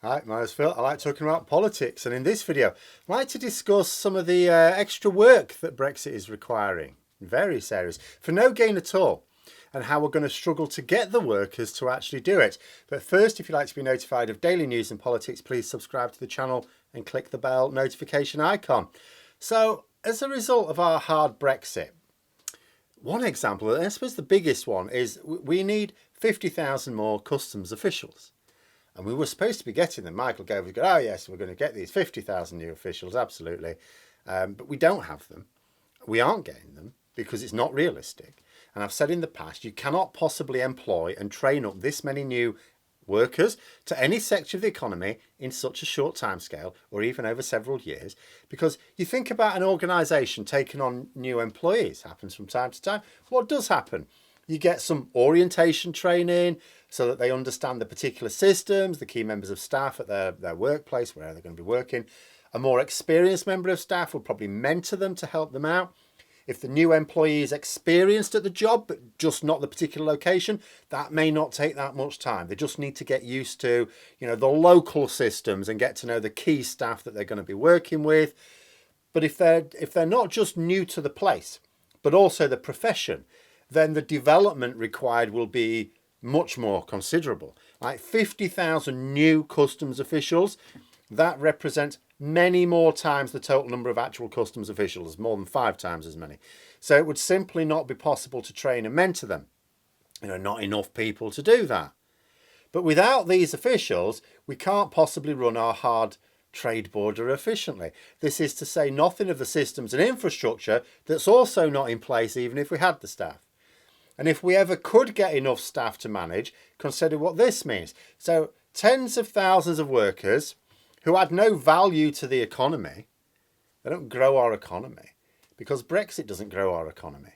Hi, my name's Phil. I like talking about politics, and in this video, I'd like to discuss some of the extra work that Brexit is requiring in various areas for no gain at all, and how we're going to struggle to get the workers to actually do it. But first, if you'd like to be notified of daily news and politics, please subscribe to the channel and click the bell notification icon. So, as a result of our hard Brexit, one example, and I suppose the biggest one, is we need 50,000 more customs officials. And we were supposed to be getting them. Michael Gove would go, oh yes, we're going to get these 50,000 new officials, absolutely. But we don't have them. We aren't getting them because it's not realistic. And I've said in the past, you cannot possibly employ and train up this many new workers to any sector of the economy in such a short timescale, or even over several years, because you think about an organisation taking on new employees, happens from time to time. What does happen? You get some orientation training so that they understand the particular systems, the key members of staff at their workplace, where they're going to be working. A more experienced member of staff will probably mentor them to help them out. If the new employee is experienced at the job, but just not the particular location, that may not take that much time. They just need to get used to, the local systems and get to know the key staff that they're going to be working with. But if they're not just new to the place, but also the profession, then the development required will be much more considerable. Like 50,000 new customs officials, that represents many more times the total number of actual customs officials, more than 5 times as many. So it would simply not be possible to train and mentor them. Not enough people to do that. But without these officials, we can't possibly run our hard trade border efficiently. This is to say nothing of the systems and infrastructure that's also not in place even if we had the staff. And if we ever could get enough staff to manage, consider what this means. So tens of thousands of workers who add no value to the economy, they don't grow our economy, because Brexit doesn't grow our economy.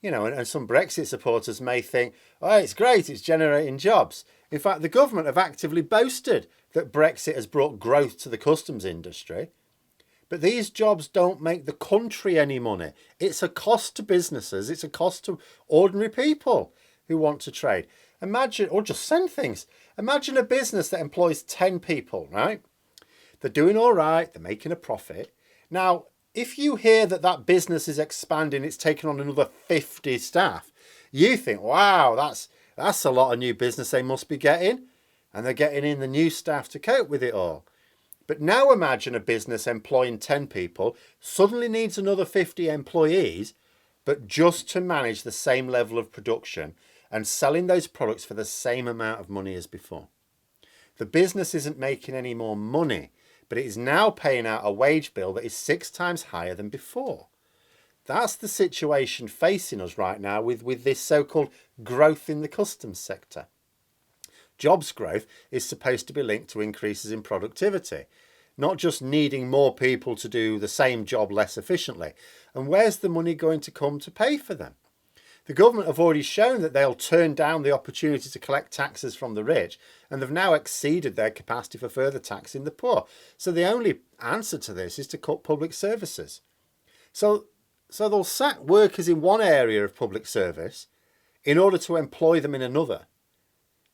And some Brexit supporters may think, oh, it's great, it's generating jobs. In fact, the government have actively boasted that Brexit has brought growth to the customs industry. But these jobs don't make the country any money. It's a cost to businesses. It's a cost to ordinary people who want to trade. Imagine, or just send things. Imagine a business that employs 10 people, right? They're doing all right. They're making a profit. Now, if you hear that that business is expanding, it's taken on another 50 staff, you think, wow, that's a lot of new business they must be getting. And they're getting in the new staff to cope with it all. But now imagine a business employing 10 people suddenly needs another 50 employees, but just to manage the same level of production and selling those products for the same amount of money as before. The business isn't making any more money, but it is now paying out a wage bill that is 6 times higher than before. That's the situation facing us right now with this so-called growth in the customs sector. Jobs growth is supposed to be linked to increases in productivity, not just needing more people to do the same job less efficiently. And where's the money going to come to pay for them? The government have already shown that they'll turn down the opportunity to collect taxes from the rich, and they've now exceeded their capacity for further taxing the poor. So the only answer to this is to cut public services. So they'll sack workers in one area of public service in order to employ them in another.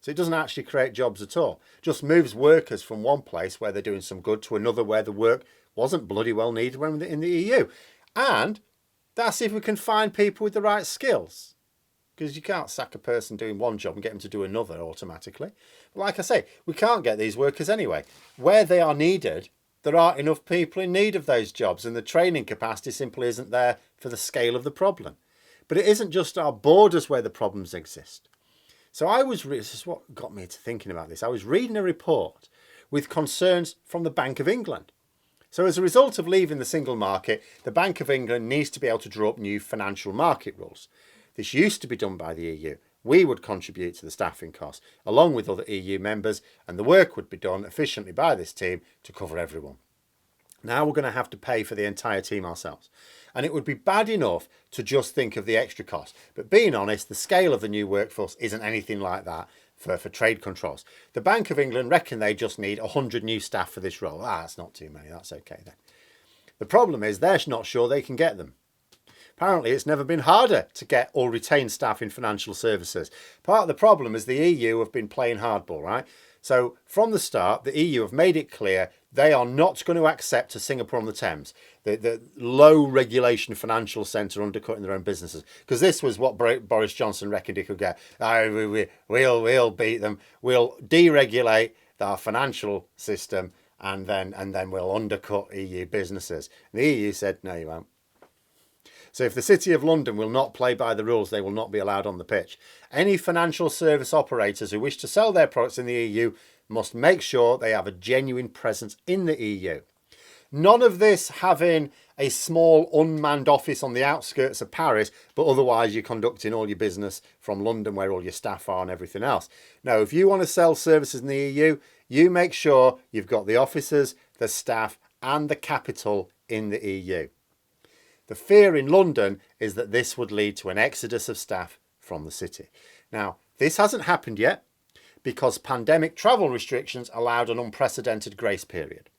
So it doesn't actually create jobs at all. It just moves workers from one place where they're doing some good to another where the work wasn't bloody well needed when in the EU. And that's if we can find people with the right skills. Because you can't sack a person doing one job and get them to do another automatically. But like I say, we can't get these workers anyway. Where they are needed, there aren't enough people in need of those jobs, and the training capacity simply isn't there for the scale of the problem. But it isn't just our borders where the problems exist. So this is what got me to thinking about this. I was reading a report with concerns from the Bank of England. So as a result of leaving the single market, the Bank of England needs to be able to draw up new financial market rules. This used to be done by the EU. We would contribute to the staffing costs, along with other EU members, and the work would be done efficiently by this team to cover everyone. Now we're going to have to pay for the entire team ourselves. And it would be bad enough to just think of the extra cost. But being honest, the scale of the new workforce isn't anything like that for trade controls. The Bank of England reckon they just need 100 new staff for this role. That's not too many. That's okay then. The problem is they're not sure they can get them. Apparently, it's never been harder to get or retain staff in financial services. Part of the problem is the EU have been playing hardball, right? So from the start, the EU have made it clear they are not going to accept a Singapore on the Thames, the low regulation financial centre undercutting their own businesses. Because this was what Boris Johnson reckoned he could get. We'll beat them. We'll deregulate our financial system and then we'll undercut EU businesses. And the EU said, no, you won't. So if the City of London will not play by the rules, they will not be allowed on the pitch. Any financial service operators who wish to sell their products in the EU must make sure they have a genuine presence in the EU. None of this having a small unmanned office on the outskirts of Paris, but otherwise you're conducting all your business from London where all your staff are and everything else. No, if you want to sell services in the EU, you make sure you've got the officers, the staff and the capital in the EU. The fear in London is that this would lead to an exodus of staff from the city. Now, this hasn't happened yet because pandemic travel restrictions allowed an unprecedented grace period.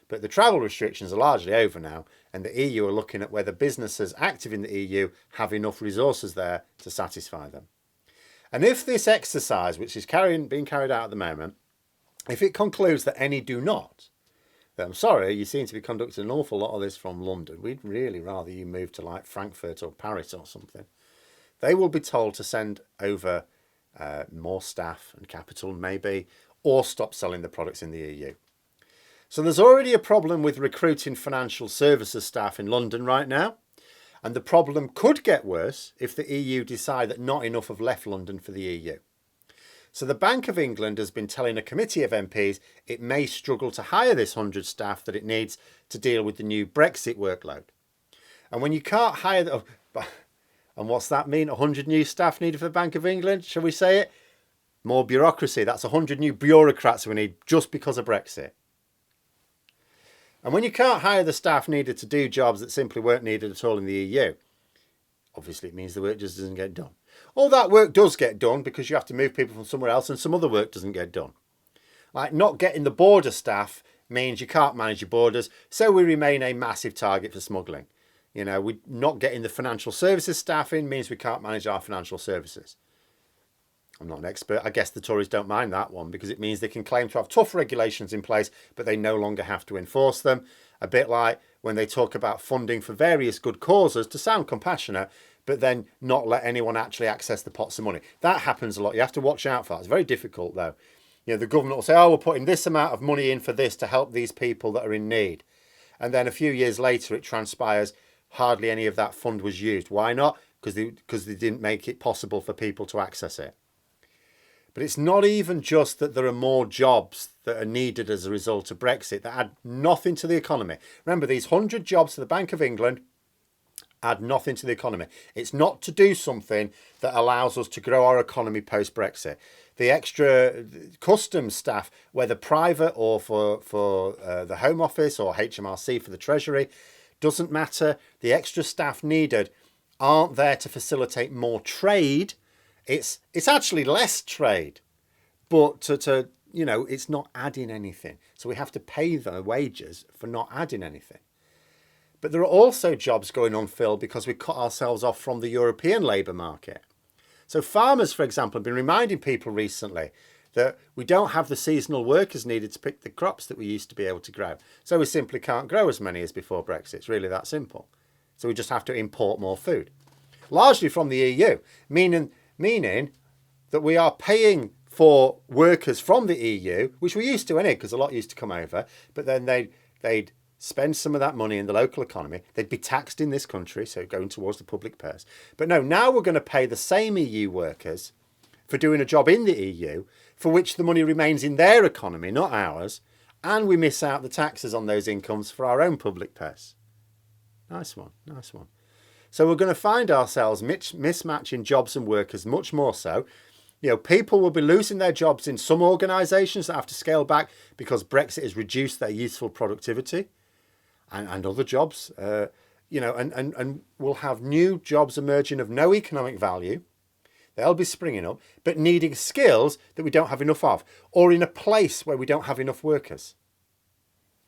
But the travel restrictions are largely over now, and the EU are looking at whether businesses active in the EU have enough resources there to satisfy them. And if this exercise, which is being carried out at the moment, if it concludes that any do not, I'm sorry, you seem to be conducting an awful lot of this from London. We'd really rather you move to like Frankfurt or Paris or something. They will be told to send over more staff and capital maybe, or stop selling the products in the EU. So there's already a problem with recruiting financial services staff in London right now. And the problem could get worse if the EU decide that not enough have left London for the EU. So the Bank of England has been telling a committee of MPs it may struggle to hire this 100 staff that it needs to deal with the new Brexit workload. And when you can't hire... and what's that mean? 100 new staff needed for the Bank of England? Shall we say it? More bureaucracy. That's 100 new bureaucrats we need just because of Brexit. And when you can't hire the staff needed to do jobs that simply weren't needed at all in the EU, obviously it means the work just doesn't get done. All that work does get done because you have to move people from somewhere else and some other work doesn't get done. Like not getting the border staff means you can't manage your borders, so we remain a massive target for smuggling. You know, we not getting the financial services staff in means we can't manage our financial services. I'm not an expert. I guess the Tories don't mind that one because it means they can claim to have tough regulations in place, but they no longer have to enforce them. A bit like when they talk about funding for various good causes to sound compassionate, but then not let anyone actually access the pots of money. That happens a lot. You have to watch out for that. It's very difficult though. You know, the government will say, oh, we're putting this amount of money in for this to help these people that are in need. And then a few years later, it transpires hardly any of that fund was used. Why not? Because they didn't make it possible for people to access it. But it's not even just that there are more jobs that are needed as a result of Brexit that add nothing to the economy. Remember, these 100 jobs to the Bank of England add nothing to the economy. It's not to do something that allows us to grow our economy post-Brexit. The extra customs staff, whether private or for the Home Office or HMRC for the Treasury, doesn't matter. The extra staff needed aren't there to facilitate more trade. It's actually less trade, but to you know, it's not adding anything. So we have to pay their wages for not adding anything. But there are also jobs going unfilled because we cut ourselves off from the European labour market. So farmers, for example, have been reminding people recently that we don't have the seasonal workers needed to pick the crops that we used to be able to grow. So we simply can't grow as many as before Brexit. It's really that simple. So we just have to import more food, largely from the EU, meaning that we are paying for workers from the EU, which we used to anyway, because a lot used to come over, but then they'd spend some of that money in the local economy. They'd be taxed in this country, so going towards the public purse. But no, now we're going to pay the same EU workers for doing a job in the EU, for which the money remains in their economy, not ours, and we miss out the taxes on those incomes for our own public purse. Nice one, nice one. So we're going to find ourselves mismatching jobs and workers much more so. You know, people will be losing their jobs in some organisations that have to scale back because Brexit has reduced their useful productivity. And other jobs, you know, and we'll have new jobs emerging of no economic value. They'll be springing up, but needing skills that we don't have enough of, or in a place where we don't have enough workers.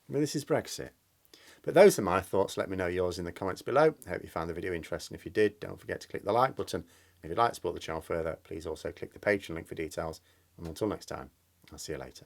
I mean, this is Brexit. But those are my thoughts. Let me know yours in the comments below. I hope you found the video interesting. If you did, don't forget to click the like button. If you'd like to support the channel further, please also click the Patreon link for details. And until next time, I'll see you later.